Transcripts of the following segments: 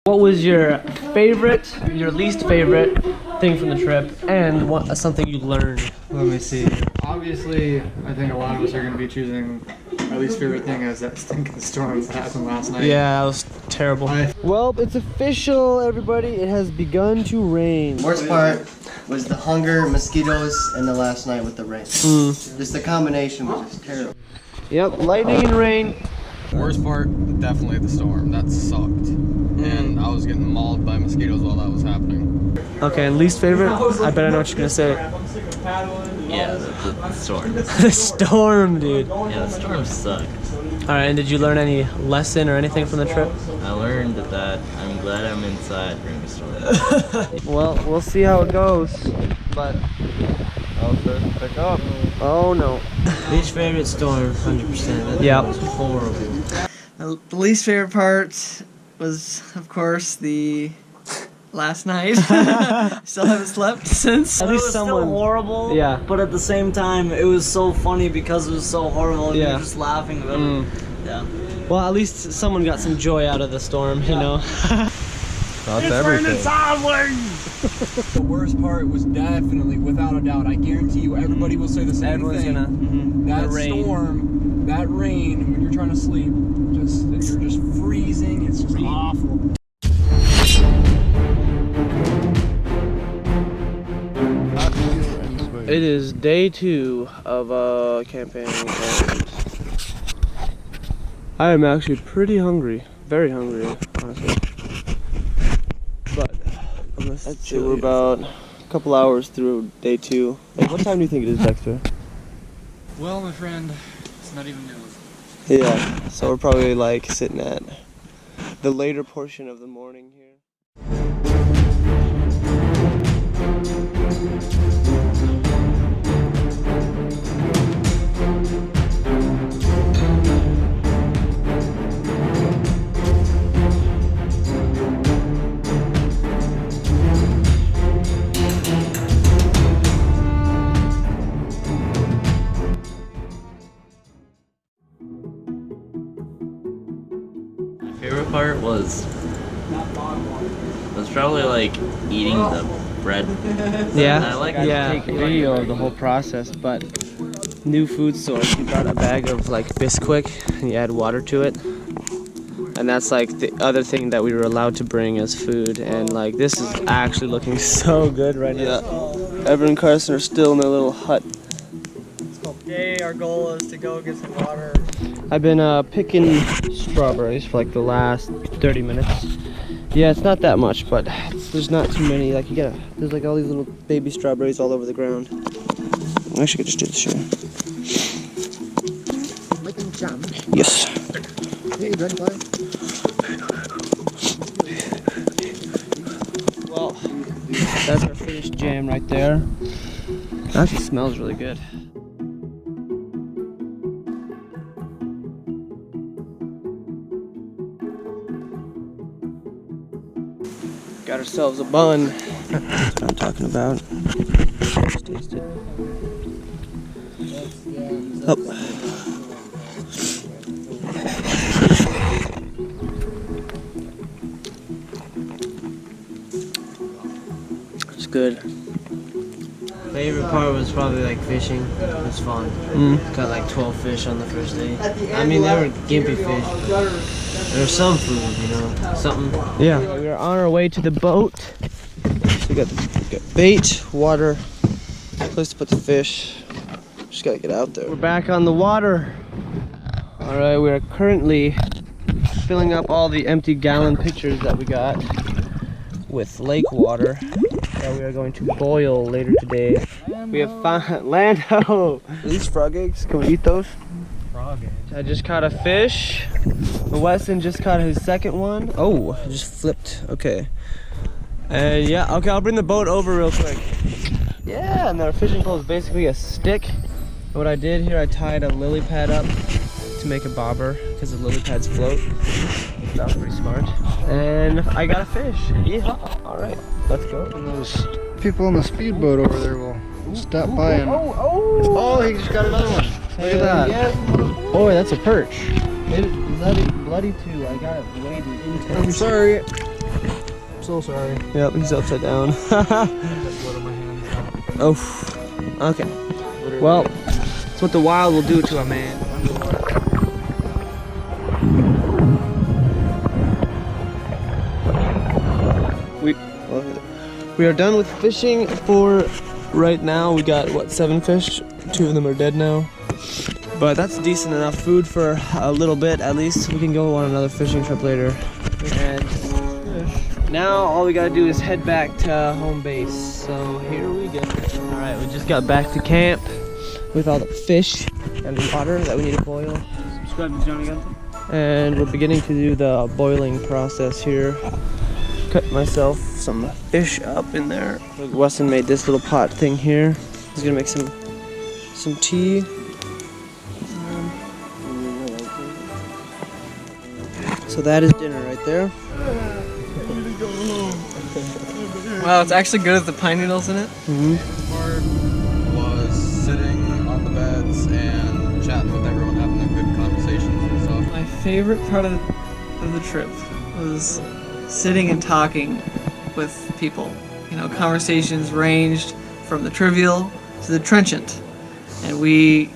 What was your favorite, your least favorite thing from the trip, and what something you learned? Let me see. Obviously, I think a lot of us are going to be choosing our least favorite thing as that stinking storm that happened last night. Yeah, that was terrible. Well, it's official, everybody. It has begun to rain. Worst part was the hunger, mosquitoes, and the last night with the rain. Just the combination was just terrible. Yep, lightning and rain. Worst part, definitely the storm. That sucked. And I was getting mauled by mosquitoes while that was happening. Okay, and least favorite? I bet I know what you're gonna say. Yeah, the storm. The storm, dude. Yeah, the storm sucked. Alright, and did you learn any lesson or anything from the trip? I learned that I'm glad I'm inside during the storm. Well, we'll see how it goes. But I'll pick up. oh no. Least favorite storm, 100%. Yeah. It was horrible. The least favorite part was, of course, the last night. Still haven't slept since. At It least was someone. still horrible. Yeah. But at the same time, it was so funny because it was so horrible. And Yeah. we were just laughing about it. Yeah. Well, at least someone got some joy out of the storm, you know. That's everything. The worst part was definitely, without a doubt, I guarantee you everybody will say the same Everyone's thing. gonna. That the rain. storm, that rain, when you're trying to sleep, you're just freezing, it's just awful. It is day 2 of camping, and I am actually pretty hungry, very hungry, honestly. But I'm gonna say we're about a couple hours through day 2. Like, what time do you think it is, Dexter? Well, my friend, it's not even noon. Yeah, so we're probably like sitting at the later portion of the morning here. Favorite part was probably like eating the bread. Yeah, I like yeah. to take Video of the whole process, but new food source. You got a bag of like Bisquick, and you add water to it, and that's like the other thing that we were allowed to bring as food. And like this is actually looking so good right now. Evan and Carson are still in their little hut. Today our goal is to go get some water. I've been picking strawberries for like the last 30 minutes. Yeah, it's not that much, but there's not too many. Like there's like all these little baby strawberries all over the ground. I actually could just do this here. Yes. Well, that's our finished jam right there. It actually smells really good. Got ourselves a bun. That's what I'm talking about. Let's taste it. Oh. It's good. Favorite part was probably like fishing. It was fun. Got like 12 fish on the first day. I mean, they were gimpy fish. But there was some food, you know, something. Yeah. We are on our way to the boat. So we got bait, water, place to put the fish. Just gotta get out there. We're back on the water. All right, we are currently filling up all the empty gallon pitchers that we got with lake water that we are going to boil later today. We have found Lando. Are these frog eggs? Can we eat those? Frog eggs. I just caught a fish. Weston just caught his second one. Oh, it just flipped. Okay. And yeah, okay, I'll bring the boat over real quick. Yeah, and our fishing pole is basically a stick. And what I did here, I tied a lily pad up to make a bobber because the lily pads float. That was pretty smart. And I got a fish. Yeehaw. All right, let's go. And those people on the speedboat over there will stop by and... Oh, he just got another one. Look at that. Yeah. Boy, that's a perch. It is bloody too. I got it weighted into it. I'm sorry. so sorry. Yep, he's upside down. Blood on my hands. Oh, okay. Well, that's what the wild will do to a man. We are done with fishing for right now. We got, what, 7 fish? 2 of them are dead now. But that's decent enough food for a little bit, at least. We can go on another fishing trip later. And now all we gotta do is head back to home base. So here we go. All right, we just got back to camp with all the fish and water that we need to boil. Subscribe to Johnny Gunther. And we're beginning to do the boiling process here. Cut myself some fish up in there. Weston made this little pot thing here. He's gonna make some tea. So that is dinner right there. Wow, it's actually good with the pine needles in it. Part was sitting on the beds and chatting with everyone, having a good conversations and stuff. My favorite part of the trip was sitting and talking with people. You know, conversations ranged from the trivial to the trenchant, and it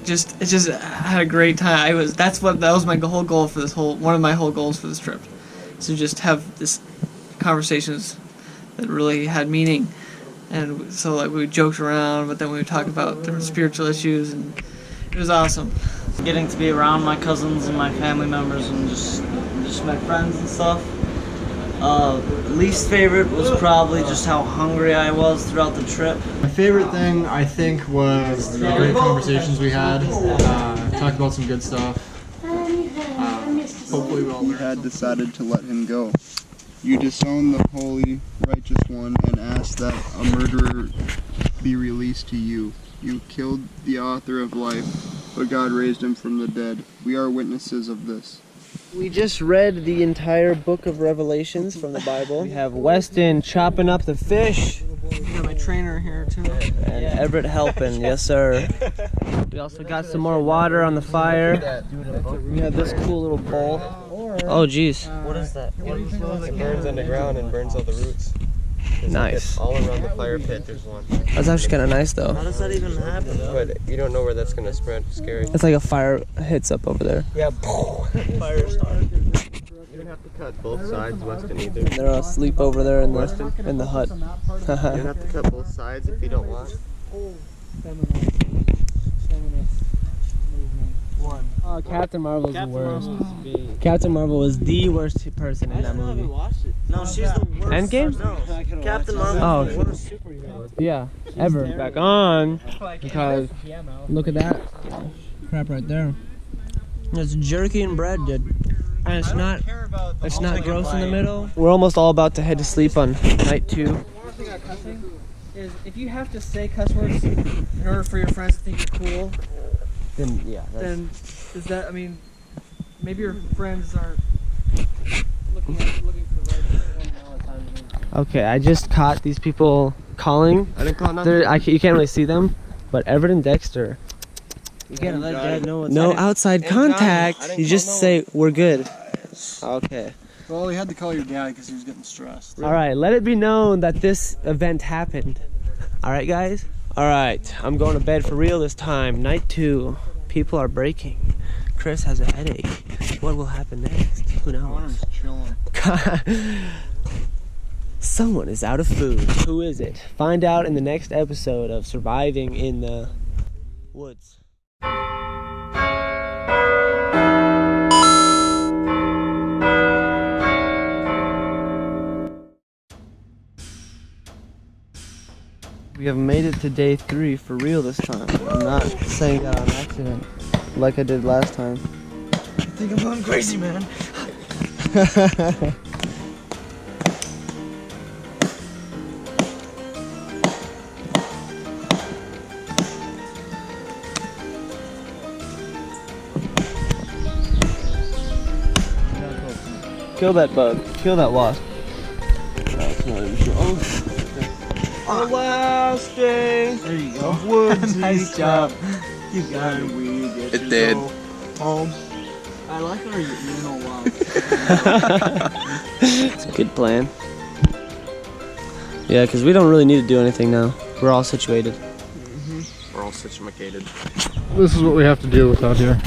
just had a great time. That was my whole goal for one of my whole goals for this trip, to just have this conversations that really had meaning. And so like we joked around, but then we would talk about different spiritual issues, and it was awesome. Getting to be around my cousins and my family members and just my friends and stuff. Least favorite was probably just how hungry I was throughout the trip. My favorite thing, I think, was the great conversations we had. Talked about some good stuff. Hopefully we'll You had decided to let him go. You disowned the holy, righteous one and asked that a murderer be released to you. You killed the author of life, but God raised him from the dead. We are witnesses of this. We just read the entire book of Revelations from the Bible. We have Weston chopping up the fish. I got my trainer here too. And Everett helping, yes sir. We also got some more water on the fire. We have this cool little bowl. Oh geez. What is that? It burns underground and burns all the roots. Nice. All around the fire pit there's one. That's actually kind of nice though. How does that even happen? But you don't know where that's going to spread. It's scary. It's like a fire hits up over there. Yeah. Fire started. You don't have to cut both sides, Weston, either. And they're all asleep over there in the hut. You don't have to cut both sides if you don't want. Oh, Captain Marvel's the worst. Captain Marvel was the worst person in that movie. No, she's the worst. Endgame? No. Captain Marvel. Oh, the worst superhero. Yeah, ever. Back on. Because look at that crap right there. It's jerky and bread, dude. And it's not gross in the middle. We're almost all about to head to sleep on night 2. One thing about cussing is if you have to say cuss words in order for your friends to think you're cool, Then yeah. then is that, I mean, maybe your friends aren't looking for the right. Okay, I just caught these people calling. I didn't call nothing. You can't really see them, but Everett and Dexter. You gotta let Dad know what's No happening. outside contact. You just say we're good. Okay. Well, we had to call your dad because he was getting stressed. All right. Let it be known that this event happened. All right, guys. All right. I'm going to bed for real this time. Night 2. People are breaking. Chris has a headache. What will happen next? Who knows? Someone is out of food. Who is it? Find out in the next episode of Surviving in the Woods. We have made it to day 3 for real this time. I'm not saying that on accident, like I did last time. I think I'm going crazy, man. Kill that bug. Kill that wasp. That's not even sure. Oh, the last day. There you go. Of Woods. Nice job. You got it. It did. Home. I like our urinal wow. It's a good plan. Yeah, because we don't really need to do anything now. We're all situated. We're all situated. This is what we have to deal with out here.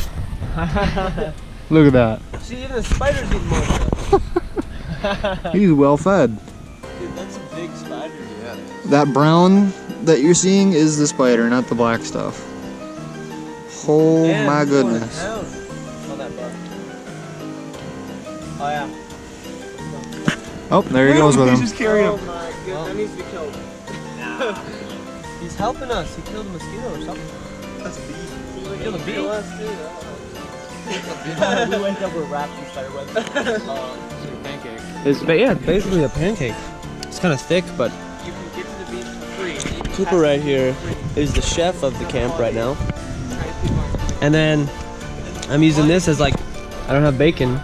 Look at that. See, even the spiders eat more stuff. He's well fed. Dude, that's a big spider. Yeah. That brown that you're seeing is the spider, not the black stuff. Oh my goodness. On that bar. Oh yeah. Oh, there he goes with him. Just carrying him. Oh my goodness, that needs to be killed. He's helping us. He killed a mosquito or something. That's a bee. He killed a bee. We went up with wrapped in spider web. Pancake. It's basically a pancake. It's kind of thick, but You can get to the beach for free. Cooper right here is the chef of the camp right now. And then I'm using this as like, I don't have bacon,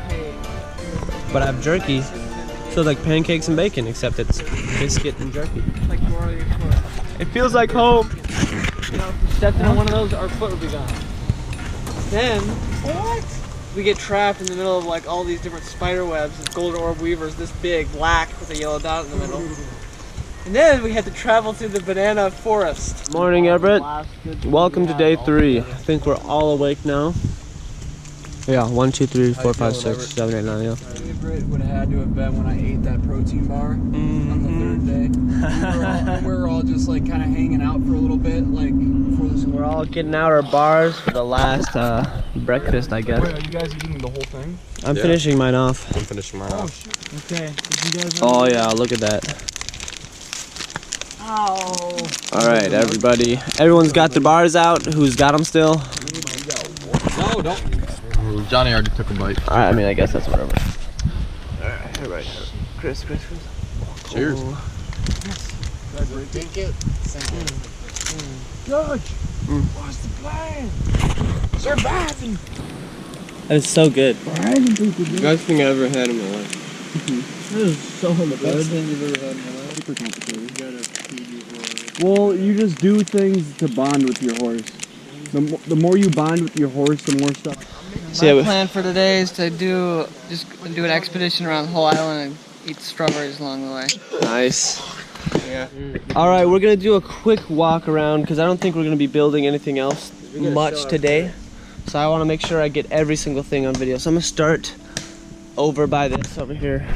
but I have jerky. So like pancakes and bacon, except it's biscuit and jerky. Like more of your foot. It feels like home. You know, if we stepped into one of those, our foot would be gone. Then, we get trapped in the middle of like all these different spider webs with golden orb weavers this big, black, with a yellow dot in the middle. And then we had to travel through the banana forest. Morning, Everett. Welcome to day 3. I think we're all awake now. Yeah, 1, 2, 3, 4, 5, 6, 7, 8, 9, yeah. Favorite would have had to have been when I ate that protein bar on the 3rd day. We were all just like kind of hanging out for a little bit, like before the school. We're all getting out our bars for the last breakfast, I guess. Wait, are you guys eating the whole thing? I'm finishing mine off. I'm finishing mine off. Okay, did you guys Oh yeah, look at that. Ow. All right, everybody. Everyone's got their bars out. Who's got them still? No, don't. Johnny already took a bite. All right, I mean, I guess that's whatever. All right. Chris. Cheers. What's the plan? Surviving. That is so good. Best thing I ever had in my life. This is so good. Best thing you've ever had in my life. Super complicated. You gotta feed your horse. Well, you just do things to bond with your horse. The more you bond with your horse, the more stuff. My plan for today is to do an expedition around the whole island and eat strawberries along the way. Nice. Yeah. All right, we're gonna do a quick walk around because I don't think we're gonna be building anything else much today. So I want to make sure I get every single thing on video. So I'm gonna start over by this over here.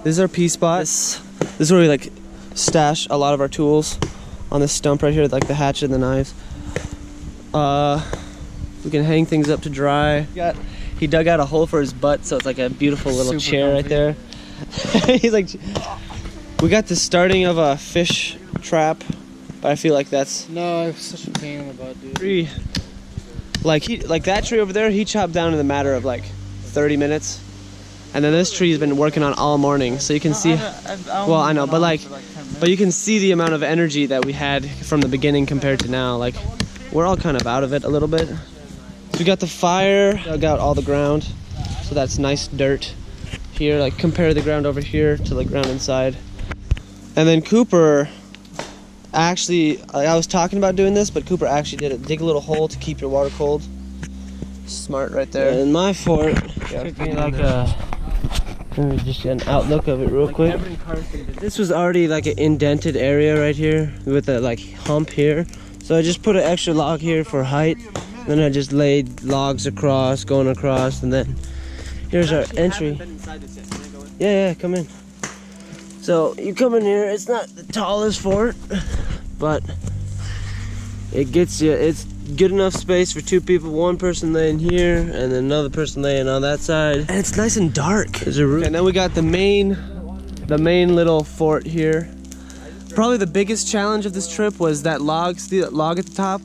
This is our pea spot. This is where we like stash a lot of our tools on this stump right here, like the hatchet and the knives. We can hang things up to dry. He dug out a hole for his butt, so it's like a beautiful little chair right there. He's like, we got the starting of a fish trap, but I feel like that's No, it's such a pain in the butt, dude. like that tree over there. He chopped down in a matter of like 30 minutes, and then this tree has been working on all morning. So you can see. Well, I know, but but you can see the amount of energy that we had from the beginning compared to now. Like, we're all kind of out of it a little bit. So we got the fire, dug out all the ground, so that's nice dirt here. Like, compare the ground over here to the ground inside. And then Cooper actually, I was talking about doing this, but Cooper actually did it. Dig a little hole to keep your water cold. Smart right there. And my fort, took me like just an outlook of it real quick. This was already like an indented area right here with a like hump here. So I just put an extra log here for height. Then I just laid logs across, going across, and then here's our entry. Yeah, come in. So you come in here, it's not the tallest fort, but it gets you, it's good enough space for 2 people, 1 person laying here, and then another person laying on that side. And it's nice and dark. There's a roof. And then we got the main little fort here. Probably the biggest challenge of this trip was that log, see that log at the top?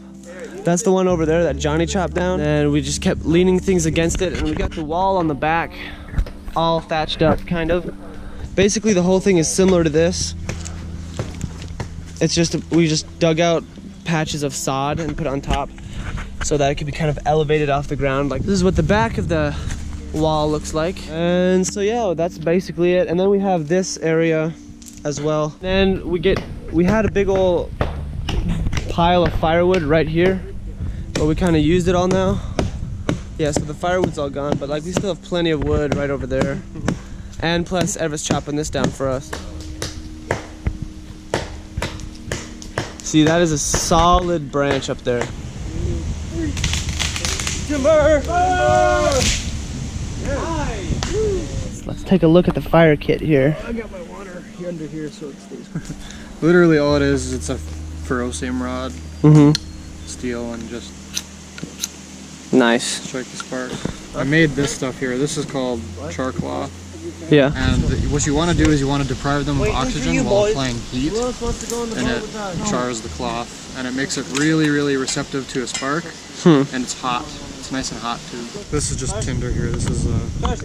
That's the one over there that Johnny chopped down. And we just kept leaning things against it, and we got the wall on the back all thatched up, kind of. Basically the whole thing is similar to this. It's just, we just dug out patches of sod and put it on top so that it could be kind of elevated off the ground. Like, this is what the back of the wall looks like. And so yeah, that's basically it. And then we have this area as well. Then we had a big old pile of firewood right here, but we kind of used it all now. Yeah, so the firewood's all gone, but like we still have plenty of wood right over there. And plus Everett's chopping this down for us. See, that is a solid branch up there. Timber! Let's take a look at the fire kit here. I got my water here under here so it stays. Literally all it is it's a ferrocerium rod, steel, and just Nice. strike the sparks. I made this stuff here. This is called char cloth. Yeah. And what you want to do is you want to deprive them of oxygen while applying heat, and it chars the cloth, and it makes it really, really receptive to a spark, and it's hot. It's nice and hot too. This is just tinder here. This is at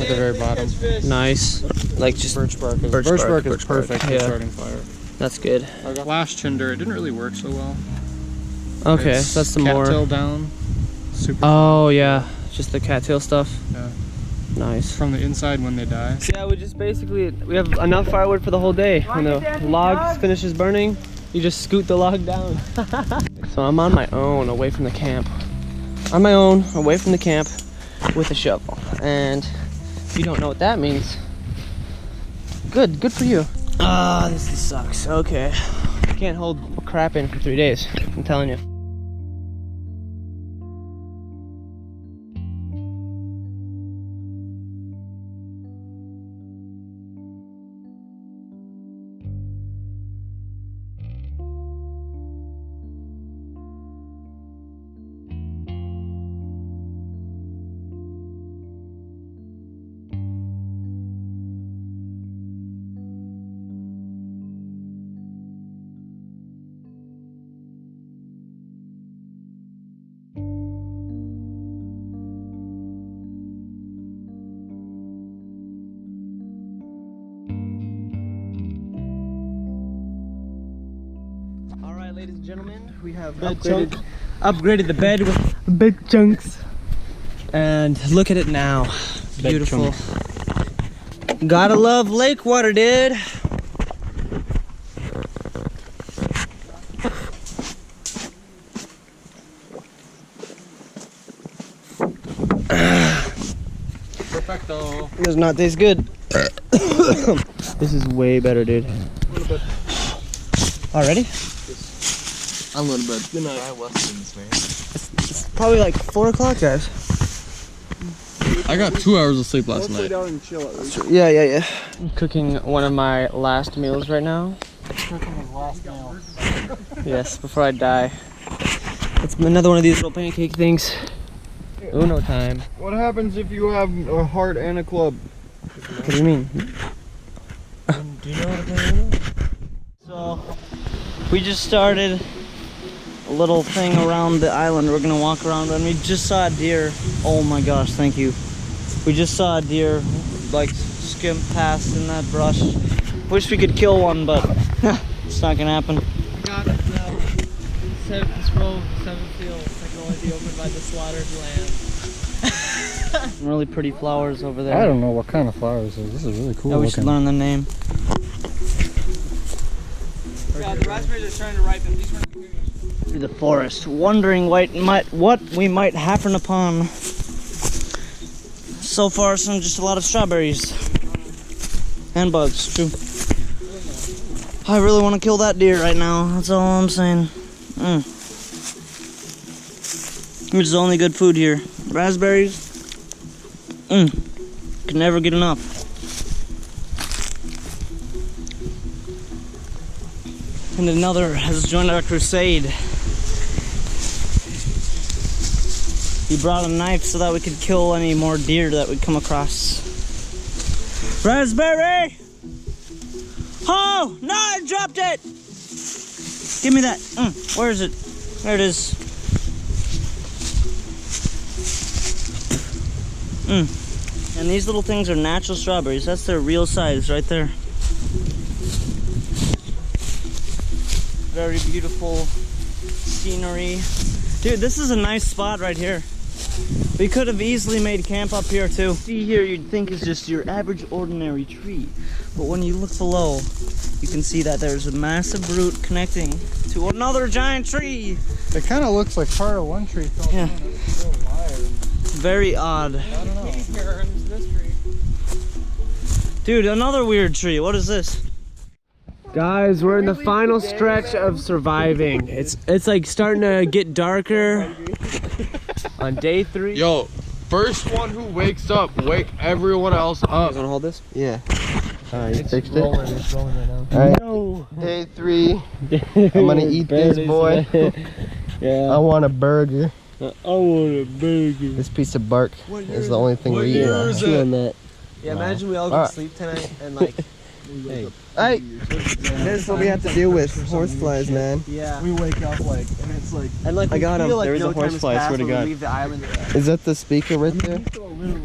the very bottom. Nice. Like just Birch bark is, birch bark is perfect for starting fire. That's good. I got flash tinder. It didn't really work so well. Okay, It's so that's some more. cattail down. Super. Oh yeah, just the cattail stuff. Yeah. Nice. From the inside when they die. Yeah, we just basically, we have enough firewood for the whole day. When the log finishes burning, you just scoot the log down. So I'm on my own, away from the camp. On my own, away from the camp, with a shovel. And if you don't know what that means, good for you. Ah, this sucks. Okay. Can't hold crap in for 3 days, I'm telling you. Ladies and gentlemen, we have upgraded the bed with big chunks, and look at it now, beautiful. Gotta love lake water, dude. Perfecto. Does not taste good. This is way better, dude. A little bit. Already? A little bit. Good night. Man. It's probably like 4 o'clock, guys. I got 2 hours of sleep last night. Down and chill at least. Yeah. I'm cooking one of my last meals right now. Cooking his last meal. Yes, before I die. It's another one of these little pancake things. Uno time. What happens if you have a heart and a club? What do you mean? Do you know how to play Uno? So, we just started a little thing around the island. We're gonna walk around, and we just saw a deer. Oh my gosh, thank you. We just saw a deer like skim past in that brush. Wish we could kill one, but it's not gonna happen. We got this row of 7 fields that can only be opened by the slaughtered lamb. Some really pretty flowers over there. I don't know what kind of flowers this is. This is really cool. Yeah, we should learn the name. Yeah, the raspberries are starting to ripen. These were Through the forest, wondering what we might happen upon. So far, just a lot of strawberries and bugs. True. I really want to kill that deer right now. That's all I'm saying. Which is the only good food here. Raspberries. Can never get enough. And another has joined our crusade. He brought a knife so that we could kill any more deer that we come across. Raspberry! Oh, no, I dropped it! Give me that. Where is it? There it is. And these little things are natural strawberries. That's their real size right there. Very beautiful scenery. Dude, this is a nice spot right here. We could have easily made camp up here too. See here, you'd think it's just your average ordinary tree. But when you look below, you can see that there's a massive root connecting to another giant tree. It kind of looks like part of one tree fell Yeah. down and it's still alive. Very odd. I don't know. here in this tree. Dude, another weird tree. What is this? Guys, we're in the final stretch of surviving. It's like starting to get darker on day 3. Yo, first one who wakes up, wake everyone else up. You guys wanna hold this? Yeah. Alright, you fixed it? It's rolling right now. Alright. No. Day 3. I'm gonna eat this, boy. Yeah. I want a burger. I want a burger. This piece of bark is the only thing we're eating. Chew on that. Yeah, imagine we all go to sleep tonight and like, Hey, this is what we have to deal with. Horseflies, man. yeah. We wake up like, and it's like, And like I got him. Like There is a no time has horsefly, I passed swear to when we God. leave the island. Is that the speaker right there?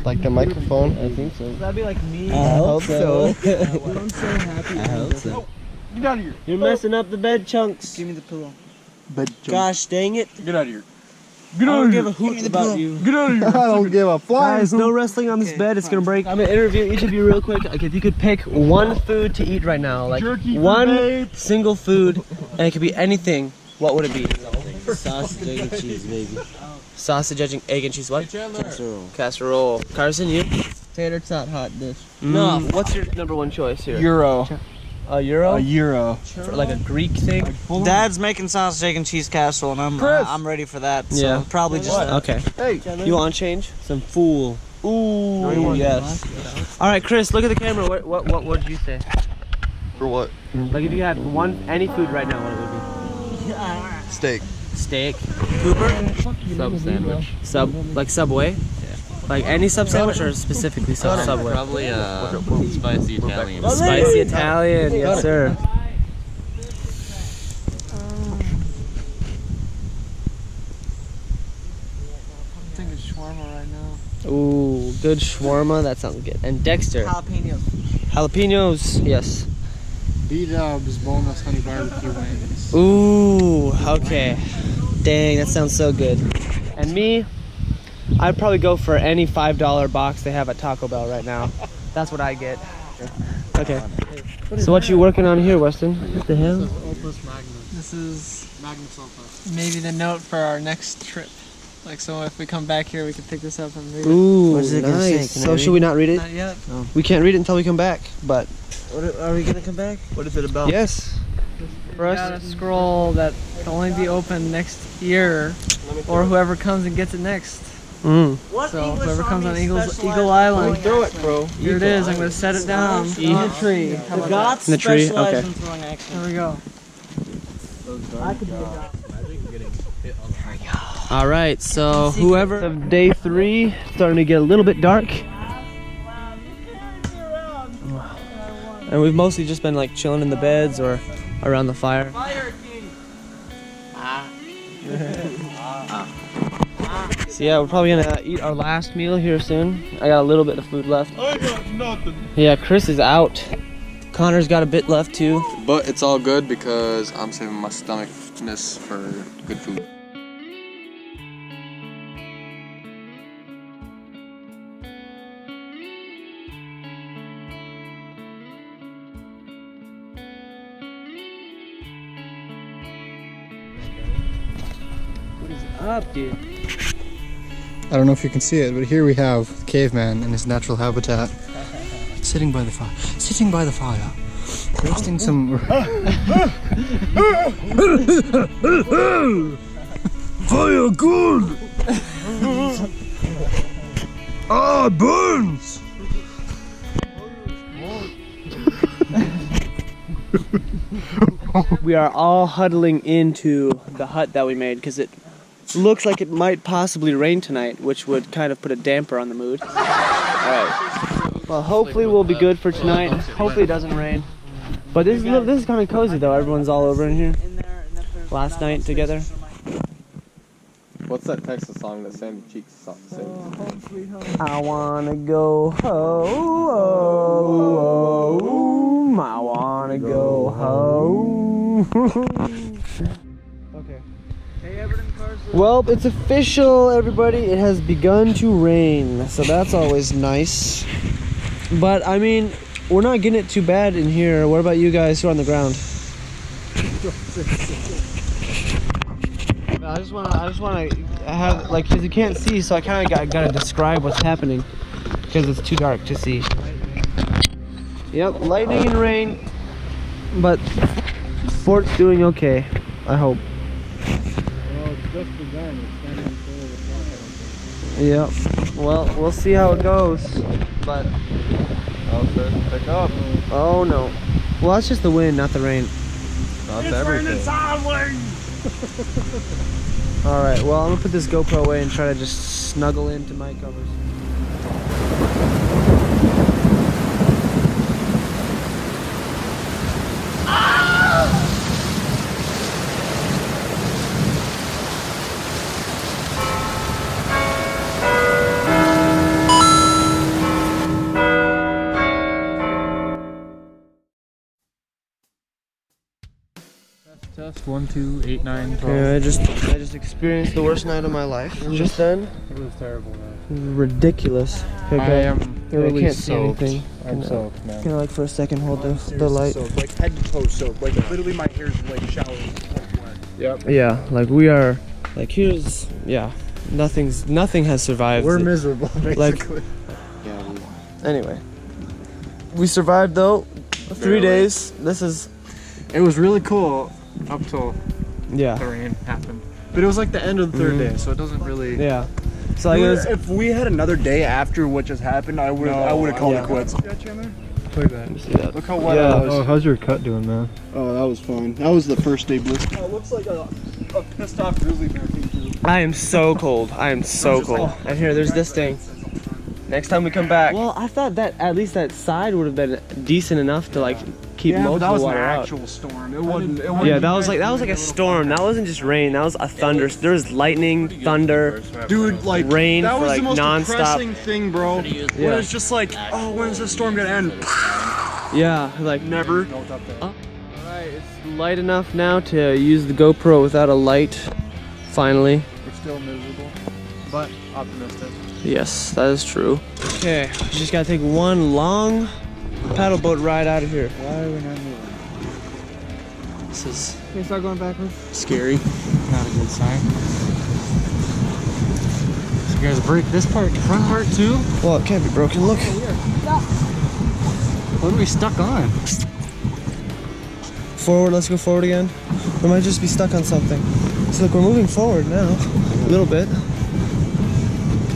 Like the microphone? I think so. That'd be like me. I hope so. I'm so happy. I hope so. get out of here. You're messing up the bed chunks. Give me the pillow. Gosh dang it. Get out of here. I don't give a hoot about you. Get out of here. I don't give a fly. Guys, no wrestling on this bed. It's gonna break. I'm gonna interview each of you real quick. Like, if you could pick one food to eat right now, like one single food, and it could be anything, what would it be? Sausage, egg, and cheese, baby. Sausage, egg, and cheese. What? Casserole. Casserole. Carson, you? Tater tot hot dish. No. What's your number one choice here? Euro. A euro? A euro. For like a Greek thing? Dad's making sausage, egg, and cheese casserole, and I'm ready for that. So Yeah. probably just that. Okay. Hey, You want change? Some fool. Ooh, Yes. All right, Chris, look at the camera. What would you say? for what? Like if you had any food right now, what it would Steak. be? Steak. Cooper? Sub sandwich. Like Subway? Yeah. Like any sub sandwich or specifically Subway? Probably spicy Italian. Spicy Italian, yes sir. I'm thinking shawarma right now. Ooh, good shawarma. That sounds good. And Dexter. Jalapeno. Jalapenos, yes. B-Dubs boneless honey barbecue wings. Ooh, okay. Dang, that sounds so good. And me, I'd probably go for any $5 box they have at Taco Bell right now. That's what I get. Okay. So what you working on here, Weston? What the hell? Opus Magnus. This is Magnus Opus. maybe the note for our next trip. Like, so if we come back here, we can pick this up and read it. Ooh, What is it gonna say? nice. Can I So read should we not read it? Not yet. We can't read it until we come back, but Are we gonna come back? What is it about? yes. For We us, got a scroll that can only be opened next year, or whoever comes and gets it next. Mm. So whoever comes on Eagle Island, Throw it, bro. here it is. I'm gonna set it down in the tree. How about that? In the tree, Specialize okay. in throwing action. There we go. All right, so whoever of day 3, starting to get a little bit dark, and we've mostly just been like chilling in the beds or around the fire. So yeah, we're probably gonna eat our last meal here soon. I got a little bit of food left. I got nothing. Yeah, Chris is out. Connor's got a bit left too. But it's all good because I'm saving my stomachness for good food. What is up, dude? I don't know if you can see it, but here we have the caveman in his natural habitat. Sitting by the fire. Sitting by the fire. Roasting some... Fire good! Ah, burns! We are all huddling into the hut that we made because it looks like it might possibly rain tonight, which would kind of put a damper on the mood. Alright. Well, hopefully we'll be good for tonight. Hopefully it doesn't rain. But this is kind of cozy though. Everyone's all over in here. Last night together. What's that Texas song that Sandy Cheeks sings? I wanna go home. I wanna go home. Okay. Well, it's official, everybody. It has begun to rain, so that's always nice. But I mean, we're not getting it too bad in here. What about you guys who are on the ground? I just wanna have like, cause you can't see, so I kind of gotta describe what's happening, because it's too dark to see. Yep, lightning and rain. but Fort's doing okay, I hope. Well, it's just begun. It's standing in front of the Yep. Well, we'll see how it goes. But I'll start to pick up. oh no. Well, that's just the wind, not the rain. That's everything. All right. Well, I'm gonna put this GoPro away and try to just snuggle into my covers. Test 1, 2, 8, 9, 12. Okay, I just experienced the worst night of my life just then. It was terrible, man. Ridiculous. Okay, I am really can't see soaked. anything. I'm Can I- soaked, man. Can I, like, for a second hold the light? Soaked, like head to toe soaked. Like literally my hair's like showering. Yep. Yeah, like we are. Like here's nothing has survived. We're miserable, basically. Anyway, we survived though. 3 days. This is It was really cool up till the yeah. rain happened. But it was like the end of the third day, so it doesn't really. Yeah. So like it was, If we had another day after what just happened, I would have called yeah. it quits. Look at that. see that. Look how wet Yeah. it was. Oh, how's your cut doing, man? Oh, that was fine. That was the first day Bliss. Oh, it looks like a pissed off grizzly bear came through. I am so cold. I am so cold. And here, there's this thing. Next time we come back. Well, I thought that at least that side would have been decent enough to like keep Yeah, most but that of was the an water out. actual storm. It wasn't. It wasn't Yeah, that was like a storm. That wasn't just rain. That was a thunder. There was lightning, thunder. Dude, like Rain that for, was like, the most nonstop. depressing thing, bro. When Yeah. it's just like, oh, when's this storm gonna end? Yeah, like Never. Alright, it's light enough now to use the GoPro without a light. Finally. We're still miserable, but optimistic. Yes, that is true. Okay, we just gotta take one long paddle boat ride out of here. Why are we not moving? This is Can you start going backwards? scary. Not a good sign. So you guys break this part, the front part too? Well, it can't be broken. Look. What are we stuck on? Forward, let's go forward again. We might just be stuck on something. So look, we're moving forward now. A little bit.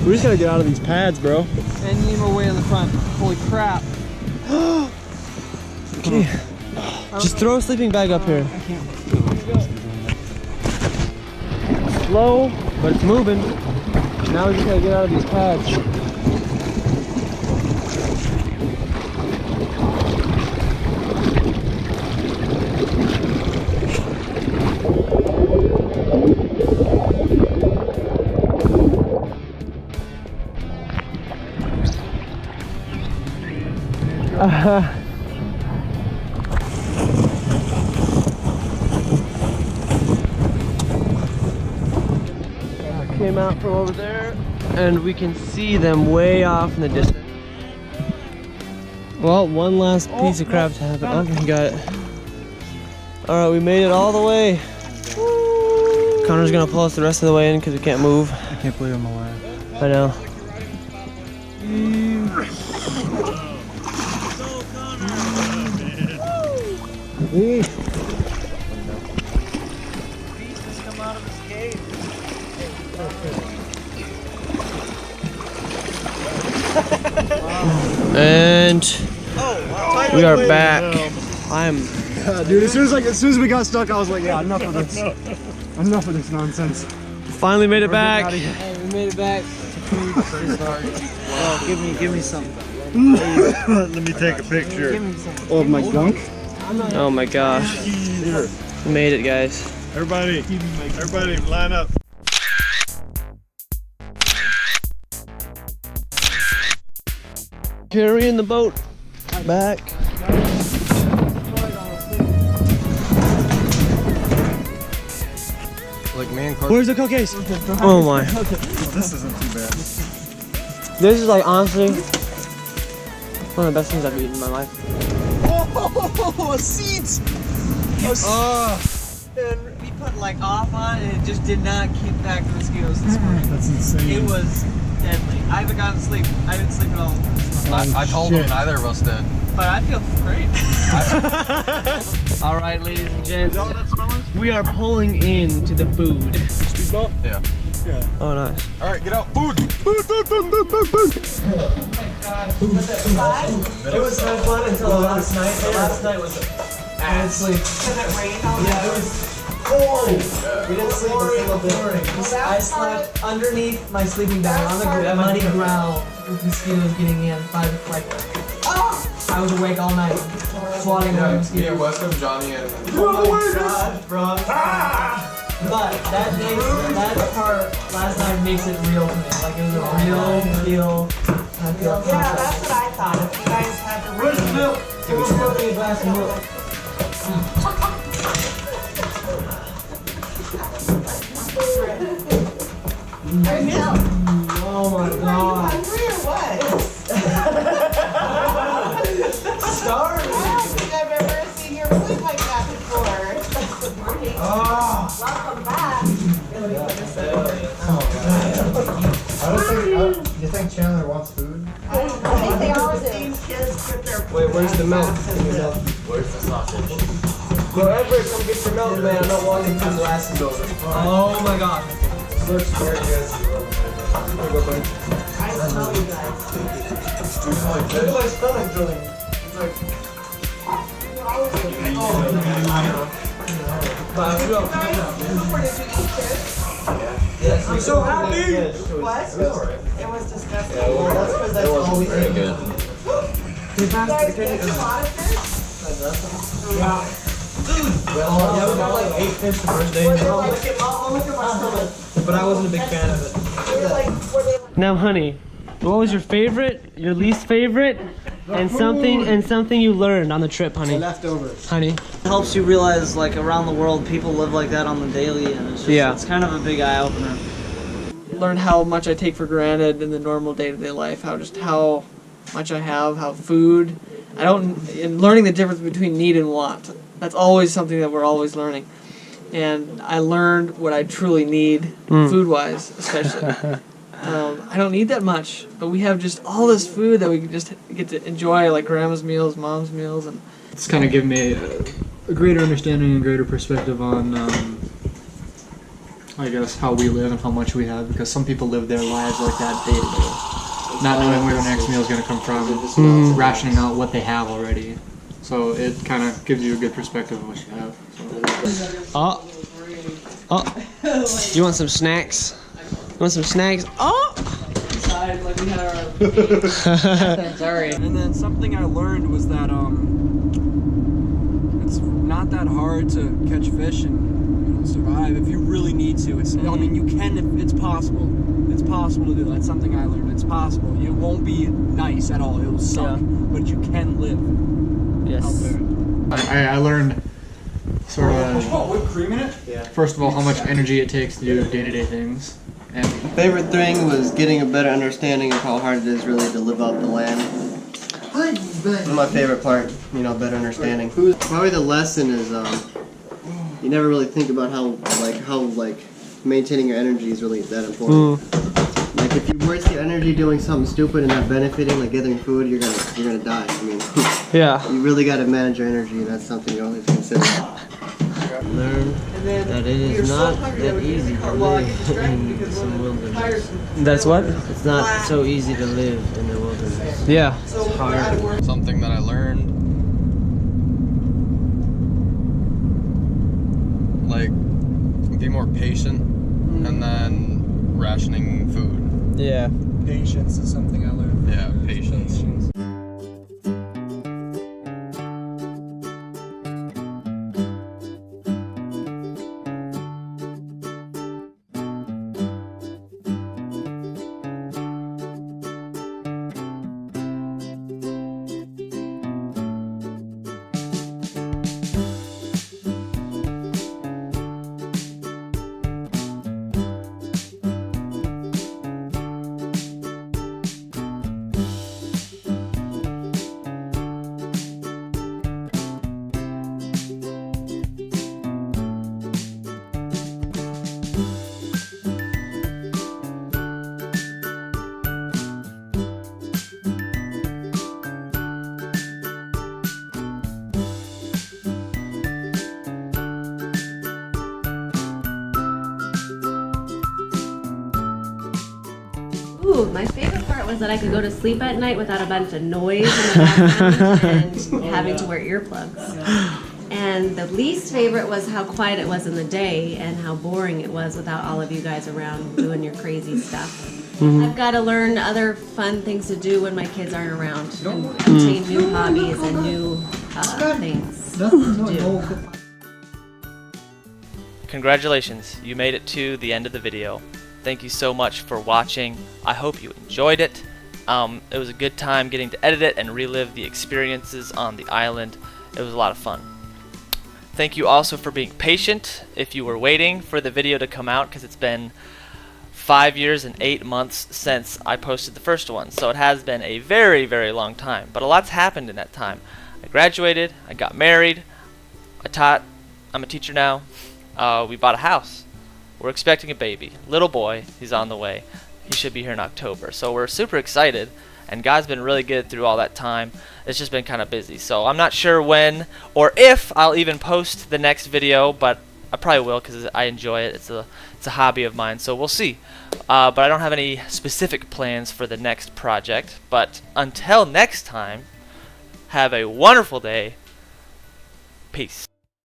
We just gotta get out of these pads, bro. And lean more weight on the front. Holy crap. Okay. Just throw a sleeping bag up here. Slow, but it's moving. Now we just gotta get out of these pads. Came out from over there, and we can see them way off in the distance. Well, one last piece of crab to happen. Oh, we got it. All right, we made it all the way. Connor's gonna pull us the rest of the way in because we can't move. I can't believe I'm alive. I know. And we are back. Dude, as soon as we got stuck, I was like, yeah, enough of this. Enough of this nonsense. Finally made it back. Hey, we made it back. Oh, give me some. Let me take a picture. Give me some. Oh, my gunk? Oh my gosh. We made it, guys. Everybody line up. Carrying the boat back. Like man, Where's the coat case? Oh my. this isn't too bad. This is like honestly one of the best things I've eaten in my life. Oh, a seat! And we put like off on it, and it just did not keep back the mosquitoes this morning. That's insane. It was deadly. I haven't gotten sleep. I didn't sleep at all. I told him neither of us did. But I feel great. All right, ladies and gents, we are pulling into the food. Speedboat? Yeah. Oh, nice. All right, get out. Food. It was so fun until last night. Last night was ass sleep. Because it rained all Yeah, it was pouring. We didn't sleep a single bit. I slept underneath my sleeping bag on the muddy ground with mosquitoes getting in. I was awake all night, swatting away mosquitoes. Weston, Johnny, and... Oh my god, bro. But that part last night makes it real to me. Like it was a real deal. Yeah, that's what I thought. If you guys had to Where's the milk? Someone's pouring a glass of milk. Oh my god. hungry or what? Starving. I don't think I've ever seen your food like that before. Good morning. Oh. Welcome back. You think Chandler wants food? I think they always do. Wait, where's the milk? Where's the sausage? Wherever, come get your milk, man. I'm not wanting 2 glasses over. Oh my god. Looks scary, guys. I smell you guys. Look at my stomach drilling. It's like... Yes, I'm so happy! What? It was disgusting. That's because that's all we Very eat. good. You guys get a lot of fish? Yeah. Yeah, we got like 8 fish the first day. I'll look at my stomach. But I wasn't a big fan of it. Were they like Now, honey, what was your favorite, your least favorite, and something you learned on the trip, honey? Leftovers. Honey. It helps you realize, like, around the world, people live like that on the daily, and it's just, it's kind of a big eye-opener. Learn how much I take for granted in the normal day-to-day life, how much I have, how food, and learning the difference between need and want. That's always something that we're always learning. And I learned what I truly need, food-wise, especially. I don't need that much, but we have just all this food that we can just get to enjoy, like grandma's meals, mom's meals, and It's kind of given me a greater understanding and greater perspective on, I guess, how we live and how much we have, because some people live their lives like that day to day, not knowing where the next meal is going to come from, rationing out what they have already. So it kind of gives you a good perspective of what you have. So. Oh. You want some snacks? You want some snacks? Oh! inside, like we had our. Sorry. And then something I learned was that it's not that hard to catch fish and survive if you really need to. It's I mean you can if it's possible. It's possible to do. That's something I learned. It's possible. It won't be nice at all. It'll suck, but you can live. Yes. Out there. I learned sort of. Whipped cream in it? Yeah. First of all, how much energy it takes to do day-to-day things. And Favorite thing was getting a better understanding of how hard it is really to live out the land. My favorite part, better understanding. Probably the lesson is you never really think about how maintaining your energy is really that important. Like if you waste your energy doing something stupid and not benefiting, like gathering food, you're gonna die. I mean, yeah. You really got to manage your energy, and that's something you always consider. Learn that it is not that easy to live in some wilderness. That's what? It's not so easy to live in the wilderness. Yeah. It's hard. Something that I learned, like, be more patient, and then rationing food. Yeah. Patience is something I learned. Yeah, patience. My favorite part was that I could go to sleep at night without a bunch of noise in the background and having to wear earplugs. And the least favorite was how quiet it was in the day and how boring it was without all of you guys around doing your crazy stuff. I've got to learn other fun things to do when my kids aren't around and obtain new hobbies and new things to do. Congratulations, you made it to the end of the video. Thank you so much for watching. I hope you enjoyed it. It was a good time getting to edit it and relive the experiences on the island. It was a lot of fun. Thank you also for being patient if you were waiting for the video to come out, because it's been 5 years and 8 months since I posted the first one, so it has been a very, very long time, but a lot's happened in that time. I graduated, I got married, I taught, I'm a teacher now, we bought a house, we're expecting a baby, little boy, he's on the way, he should be here in October, so we're super excited, and God's been really good through all that time. It's just been kind of busy, so I'm not sure when or if I'll even post the next video, but I probably will because I enjoy it. It's a hobby of mine, so we'll see. But I don't have any specific plans for the next project. But until next time, have a wonderful day. Peace.